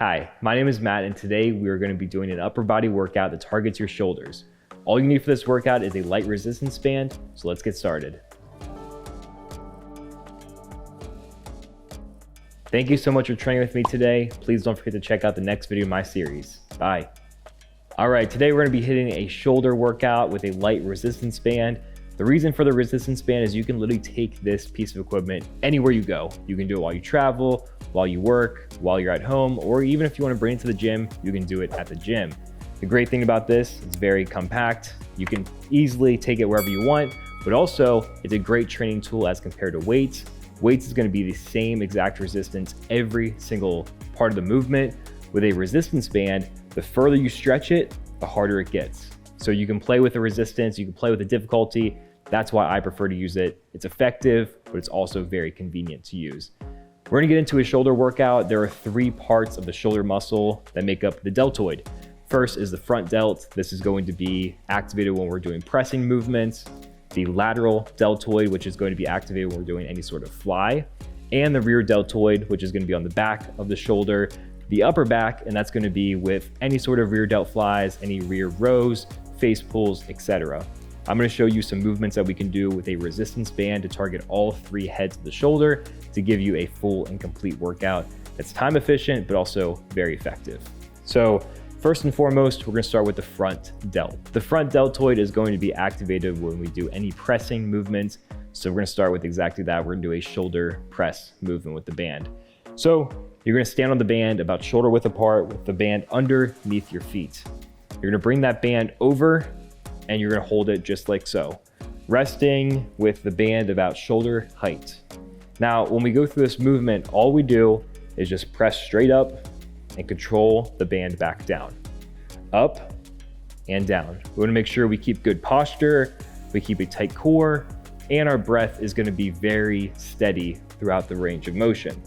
Hi, my name is Matt, and today we are going to be doing an upper body workout that targets your shoulders. All you need for this workout is a light resistance band, so let's get started. Thank you so much for training with me today. Please don't forget to check out the next video in my series. Bye. All right, today we're going to be hitting a shoulder workout with a light resistance band. The reason for the resistance band is you can literally take this piece of equipment anywhere you go. You can do it while you travel, while you work, while you're at home, or even if you want to bring it to the gym, you can do it at the gym. The great thing about this, it's very compact. You can easily take it wherever you want, but also it's a great training tool as compared to weights. Weights is going to be the same exact resistance every single part of the movement. With a resistance band, the further you stretch it, the harder it gets. So you can play with the resistance, you can play with the difficulty. That's why I prefer to use it. It's effective, but it's also very convenient to use. We're gonna get into a shoulder workout. There are three parts of the shoulder muscle that make up the deltoid. First is the front delt. This is going to be activated when we're doing pressing movements. The lateral deltoid, which is going to be activated when we're doing any sort of fly. And the rear deltoid, which is gonna be on the back of the shoulder. The upper back, and that's gonna be with any sort of rear delt flies, any rear rows, face pulls, etc. I'm going to show you some movements that we can do with a resistance band to target all three heads of the shoulder to give you a full and complete workout that's time efficient, but also very effective. So first and foremost, we're going to start with the front delt. The front deltoid is going to be activated when we do any pressing movements. So we're going to start with exactly that. We're going to do a shoulder press movement with the band. So you're going to stand on the band about shoulder width apart with the band underneath your feet. You're going to bring that band over and you're going to hold it just like so, resting with the band about shoulder height. Now, when we go through this movement, all we do is just press straight up and control the band back down, up and down. We want to make sure we keep good posture, we keep a tight core, and our breath is going to be very steady throughout the range of motion.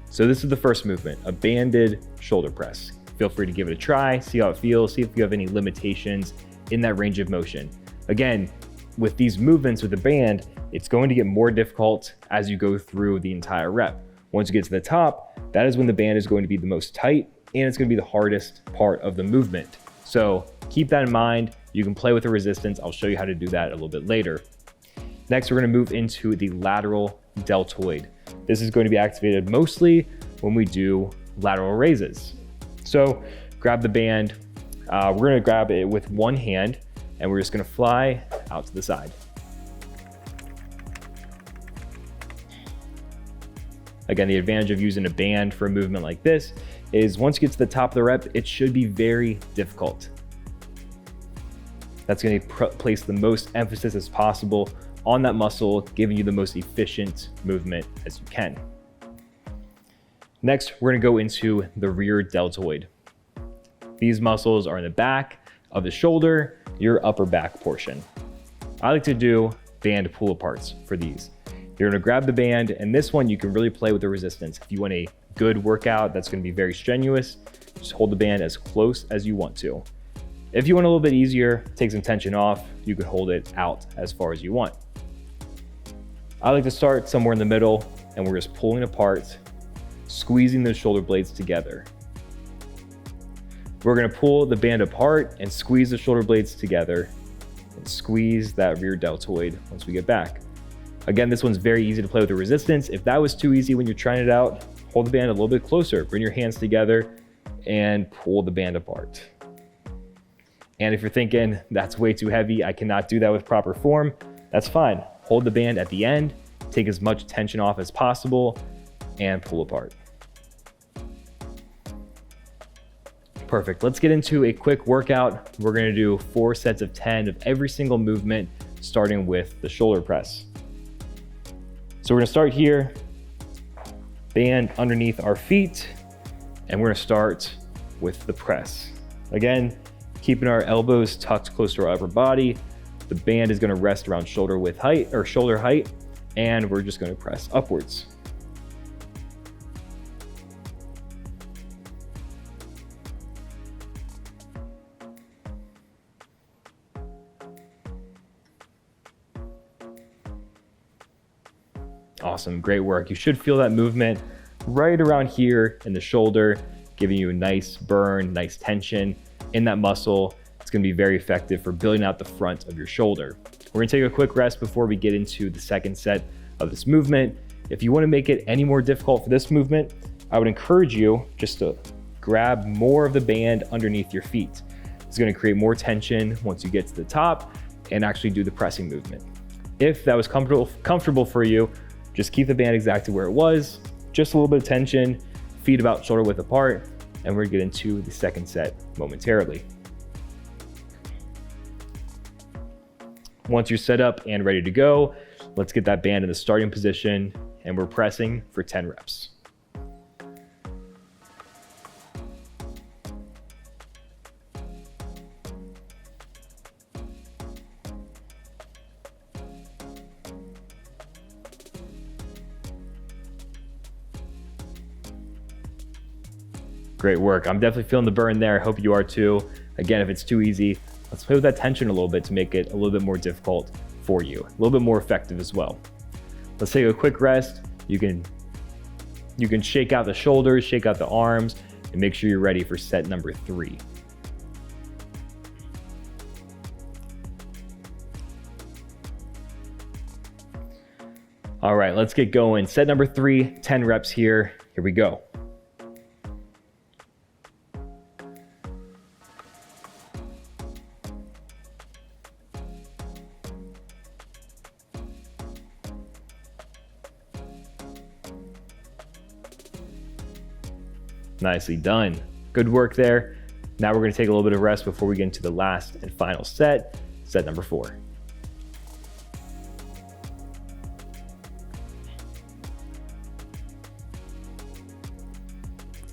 So this is the first movement, a banded shoulder press. Feel free to give it a try, see how it feels, see if you have any limitations in that range of motion. Again, with these movements with the band, it's going to get more difficult as you go through the entire rep. Once you get to the top, that is when the band is going to be the most tight and it's going to be the hardest part of the movement. So keep that in mind. You can play with the resistance. I'll show you how to do that a little bit later. Next, we're going to move into the lateral deltoid. This is going to be activated mostly when we do lateral raises. So grab the band, we're going to grab it with one hand and we're just going to fly out to the side. Again, the advantage of using a band for a movement like this is once you get to the top of the rep, it should be very difficult. That's going to place the most emphasis as possible on that muscle, giving you the most efficient movement as you can. Next, we're going to go into the rear deltoid. These muscles are in the back of the shoulder, your upper back portion. I like to do band pull aparts for these. You're going to grab the band, and this one you can really play with the resistance. If you want a good workout that's going to be very strenuous, just hold the band as close as you want to. If you want a little bit easier, take some tension off, you could hold it out as far as you want. I like to start somewhere in the middle, and we're just pulling apart, squeezing those shoulder blades together. We're going to pull the band apart and squeeze the shoulder blades together and squeeze that rear deltoid once we get back. Again, this one's very easy to play with the resistance. If that was too easy when you're trying it out, hold the band a little bit closer, bring your hands together and pull the band apart. And if you're thinking that's way too heavy, I cannot do that with proper form, that's fine. Hold the band at the end, take as much tension off as possible and pull apart. Perfect. Let's get into a quick workout. We're going to do 4 sets of 10 of every single movement, starting with the shoulder press. So we're going to start here, band underneath our feet, and we're going to start with the press. Again, keeping our elbows tucked close to our upper body. The band is going to rest around shoulder width height or shoulder height, and we're just going to press upwards. Awesome, great work. You should feel that movement right around here in the shoulder, giving you a nice burn, nice tension in that muscle. It's gonna be very effective for building out the front of your shoulder. We're gonna take a quick rest before we get into the second set of this movement. If you wanna make it any more difficult for this movement, I would encourage you just to grab more of the band underneath your feet. It's gonna create more tension once you get to the top and actually do the pressing movement. If that was comfortable for you, just keep the band exactly where it was, just a little bit of tension, feet about shoulder width apart, and we're gonna get into the second set momentarily. Once you're set up and ready to go, let's get that band in the starting position, and we're pressing for 10 reps. Great work. I'm definitely feeling the burn there. I hope you are too. Again, if it's too easy, let's play with that tension a little bit to make it a little bit more difficult for you, a little bit more effective as well. Let's take a quick rest. You can shake out the shoulders, shake out the arms, and make sure you're ready for set number 3. All right, let's get going. Set number 3, 10 reps here. Here we go. Nicely done. Good work there. Now we're going to take a little bit of rest before we get into the last and final set, set number 4.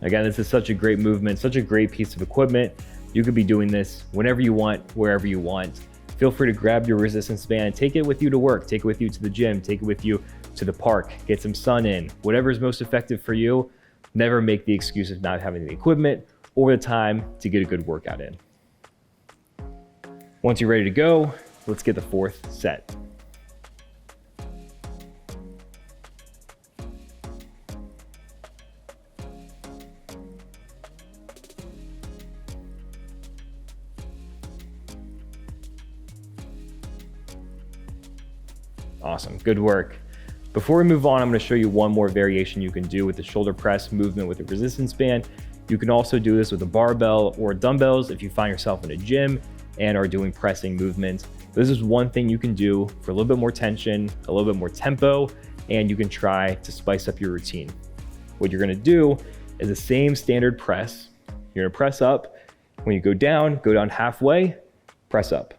Again, this is such a great movement, such a great piece of equipment. You could be doing this whenever you want, wherever you want. Feel free to grab your resistance band, take it with you to work, take it with you to the gym, take it with you to the park, get some sun in, whatever is most effective for you. Never make the excuse of not having the equipment or the time to get a good workout in. Once you're ready to go, let's get the 4th set. Awesome, good work. Before we move on, I'm going to show you one more variation you can do with the shoulder press movement with the resistance band. You can also do this with a barbell or dumbbells if you find yourself in a gym and are doing pressing movements. This is one thing you can do for a little bit more tension, a little bit more tempo, and you can try to spice up your routine. What you're going to do is the same standard press. You're going to press up. When you go down halfway, press up.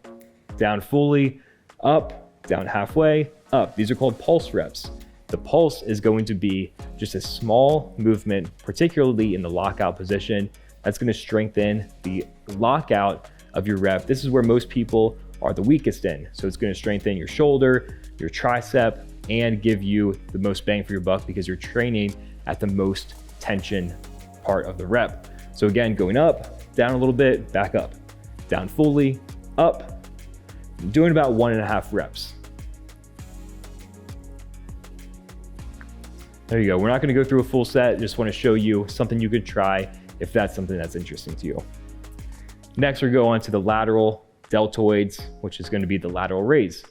Down fully, up, down halfway, up. These are called pulse reps. The pulse is going to be just a small movement, particularly in the lockout position. That's going to strengthen the lockout of your rep. This is where most people are the weakest in. So it's going to strengthen your shoulder, your tricep, and give you the most bang for your buck because you're training at the most tension part of the rep. So again, going up, down a little bit, back up, down fully, up, doing about 1.5 reps. There you go. We're not going to go through a full set. Just want to show you something you could try if that's something that's interesting to you. Next, we go on to the lateral deltoids, which is going to be the lateral raise.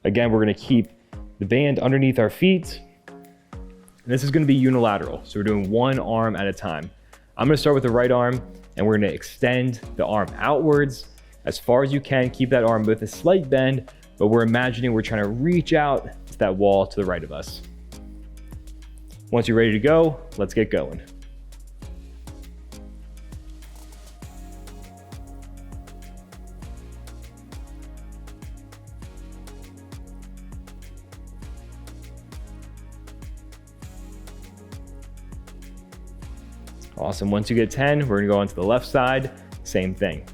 Again, we're going to keep the band underneath our feet. And this is going to be unilateral. So we're doing one arm at a time. I'm going to start with the right arm, and we're going to extend the arm outwards as far as you can. Keep that arm with a slight bend, but we're imagining we're trying to reach out to that wall to the right of us. Once you're ready to go, let's get going. Awesome. Once you get 10, we're gonna go on to the left side, same thing.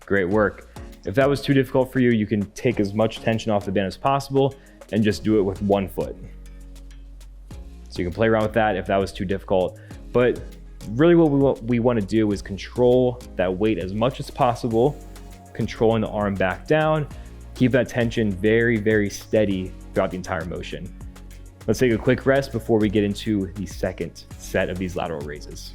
Great work. If that was too difficult for you, you can take as much tension off the band as possible and just do it with one foot. So you can play around with that if that was too difficult. But really what we want to do is control that weight as much as possible, controlling the arm back down, keep that tension very, very steady throughout the entire motion. Let's take a quick rest before we get into the second set of these lateral raises.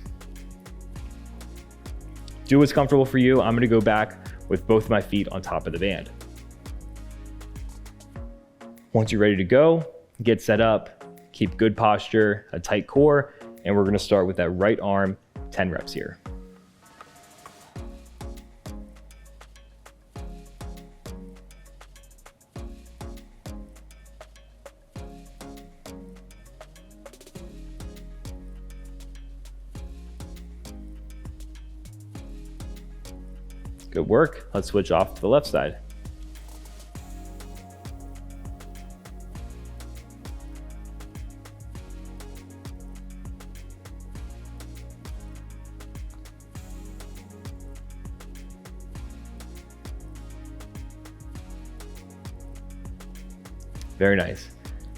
Do what's comfortable for you. I'm going to go back with both of my feet on top of the band. Once you're ready to go, get set up, keep good posture, a tight core, and we're going to start with that right arm, 10 reps here. Good work. Let's switch off to the left side. Very nice.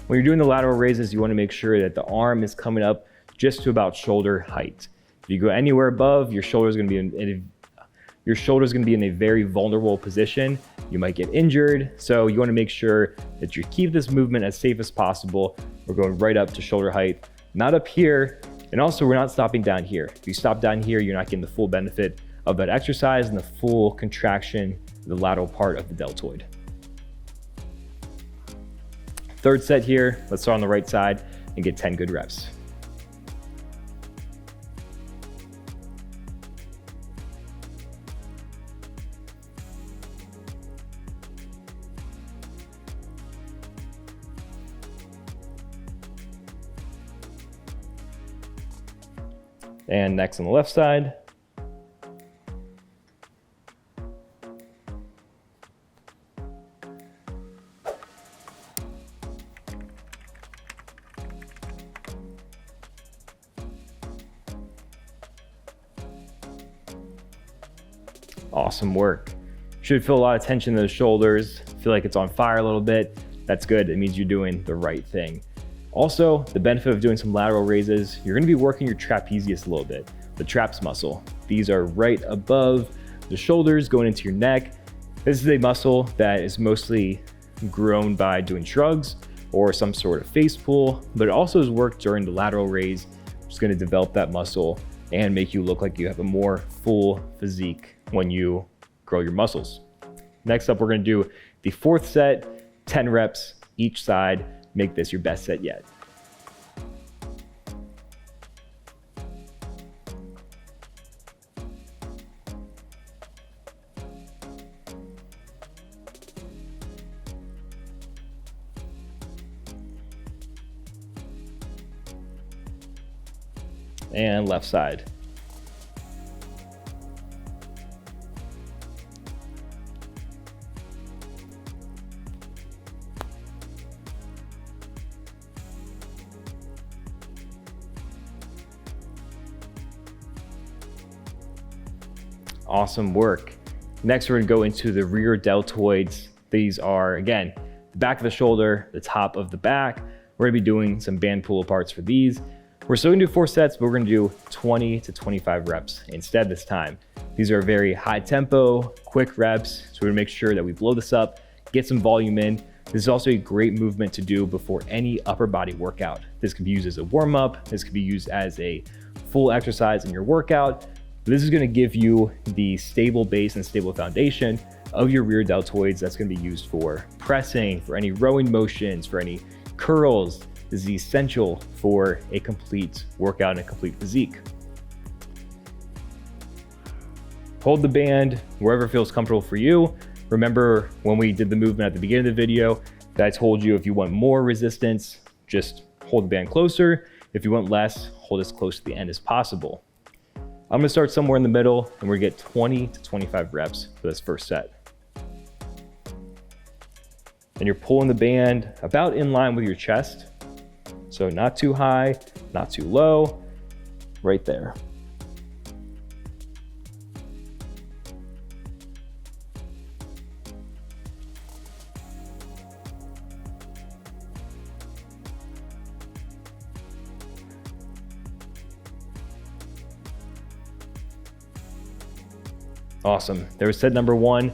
When you're doing the lateral raises, you want to make sure that the arm is coming up just to about shoulder height. If you go anywhere above, your shoulder is going to be in a very vulnerable position. You might get injured. So you want to make sure that you keep this movement as safe as possible. We're going right up to shoulder height, not up here. And also we're not stopping down here. If you stop down here, you're not getting the full benefit of that exercise and the full contraction of the lateral part of the deltoid. Third set here, let's start on the right side and get 10 good reps. And next on the left side. Awesome work. Should feel a lot of tension in those shoulders. Feel like it's on fire a little bit. That's good. It means you're doing the right thing. Also, the benefit of doing some lateral raises, you're going to be working your trapezius a little bit, the traps muscle. These are right above the shoulders going into your neck. This is a muscle that is mostly grown by doing shrugs or some sort of face pull, but it also has worked during the lateral raise, which is going to develop that muscle and make you look like you have a more full physique when you grow your muscles. Next up, we're going to do the fourth set, 10 reps each side. Make this your best set yet. And left side. Awesome work. Next, we're going to go into the rear deltoids. These are, again, the back of the shoulder, the top of the back. We're going to be doing some band pull aparts for these. We're still going to do 4 sets, but we're going to do 20 to 25 reps instead this time. These are very high tempo, quick reps. So we're going to make sure that we blow this up, get some volume in. This is also a great movement to do before any upper body workout. This can be used as a warm up. This could be used as a full exercise in your workout. This is going to give you the stable base and stable foundation of your rear deltoids. That's going to be used for pressing, for any rowing motions, for any curls. This is essential for a complete workout and a complete physique. Hold the band wherever feels comfortable for you. Remember when we did the movement at the beginning of the video that I told you if you want more resistance, just hold the band closer. If you want less, hold as close to the end as possible. I'm gonna start somewhere in the middle and we're gonna get 20 to 25 reps for this first set. And you're pulling the band about in line with your chest. So not too high, not too low, right there. Awesome. There was set number 1.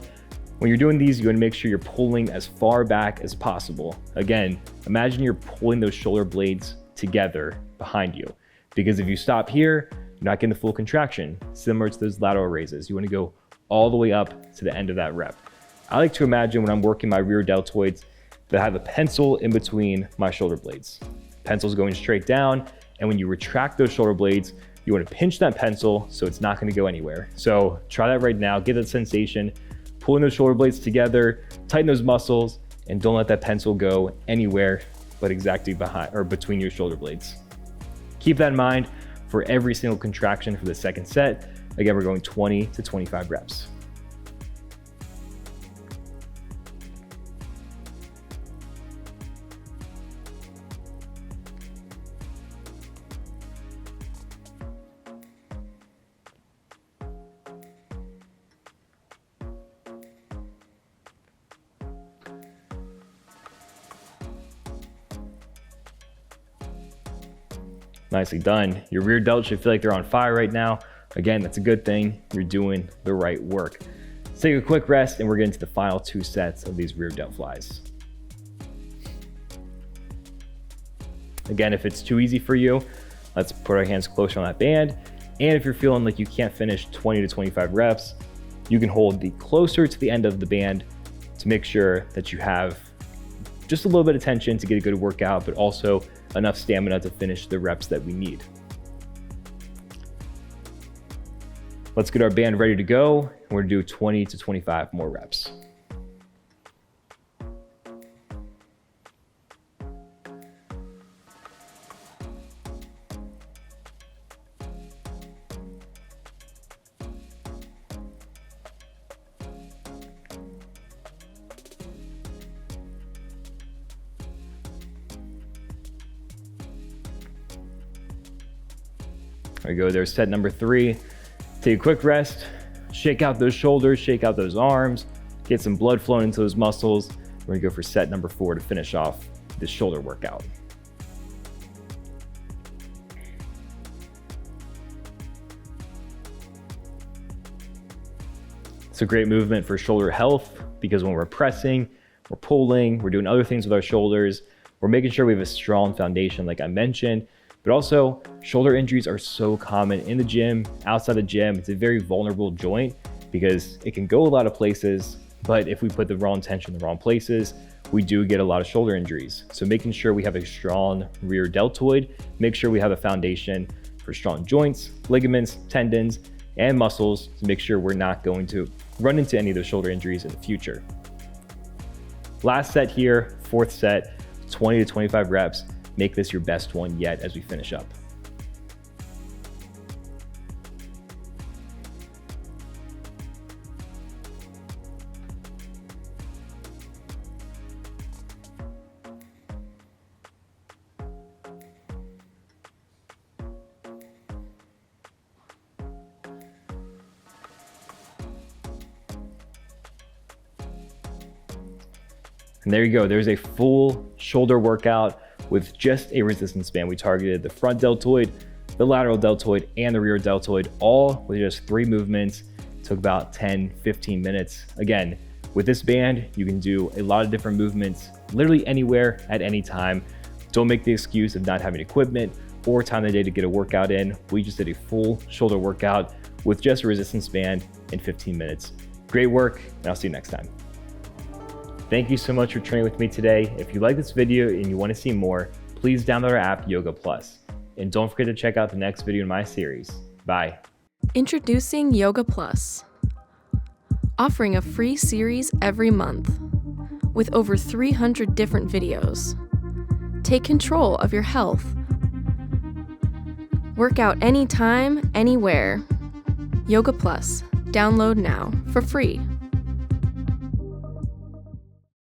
When you're doing these, you want to make sure you're pulling as far back as possible. Again, imagine you're pulling those shoulder blades together behind you, because if you stop here, you're not getting the full contraction, similar to those lateral raises. You want to go all the way up to the end of that rep. I like to imagine when I'm working my rear deltoids that I have a pencil in between my shoulder blades. Pencil's going straight down, and when you retract those shoulder blades, you want to pinch that pencil so it's not going to go anywhere. So try that right now. Get that sensation, pulling those shoulder blades together, tighten those muscles, and don't let that pencil go anywhere but exactly behind or between your shoulder blades. Keep that in mind for every single contraction for the second set. Again, we're going 20 to 25 reps. Nicely done. Your rear delt should feel like they're on fire right now. Again, that's a good thing. You're doing the right work. Let's take a quick rest and we're getting to the final 2 sets of these rear delt flies. Again, if it's too easy for you, let's put our hands closer on that band. And if you're feeling like you can't finish 20 to 25 reps, you can hold the closer to the end of the band to make sure that you have just a little bit of tension to get a good workout, but also enough stamina to finish the reps that we need. Let's get our band ready to go. We're gonna do 20 to 25 more reps. There we go, there's set number 3. Take a quick rest, shake out those shoulders, shake out those arms, get some blood flowing into those muscles. We're gonna go for set number 4 to finish off this shoulder workout. It's a great movement for shoulder health because when we're pressing, we're pulling, we're doing other things with our shoulders, we're making sure we have a strong foundation like I mentioned. But also, shoulder injuries are so common in the gym, outside the gym. It's a very vulnerable joint because it can go a lot of places, but if we put the wrong tension in the wrong places, we do get a lot of shoulder injuries. So making sure we have a strong rear deltoid, make sure we have a foundation for strong joints, ligaments, tendons, and muscles to make sure we're not going to run into any of those shoulder injuries in the future. Last set here, 4th set, 20 to 25 reps. Make this your best one yet as we finish up. And there you go, there's a full shoulder workout with just a resistance band. We targeted the front deltoid, the lateral deltoid, and the rear deltoid, all with just 3 movements. It took about 10-15 minutes. Again, with this band, you can do a lot of different movements, literally anywhere at any time. Don't make the excuse of not having equipment or time of the day to get a workout in. We just did a full shoulder workout with just a resistance band in 15 minutes. Great work, and I'll see you next time. Thank you so much for training with me today. If you like this video and you want to see more, please download our app, Yoga Plus. And don't forget to check out the next video in my series. Bye. Introducing Yoga Plus, offering a free series every month with over 300 different videos. Take control of your health. Work out anytime, anywhere. Yoga Plus. Download now for free.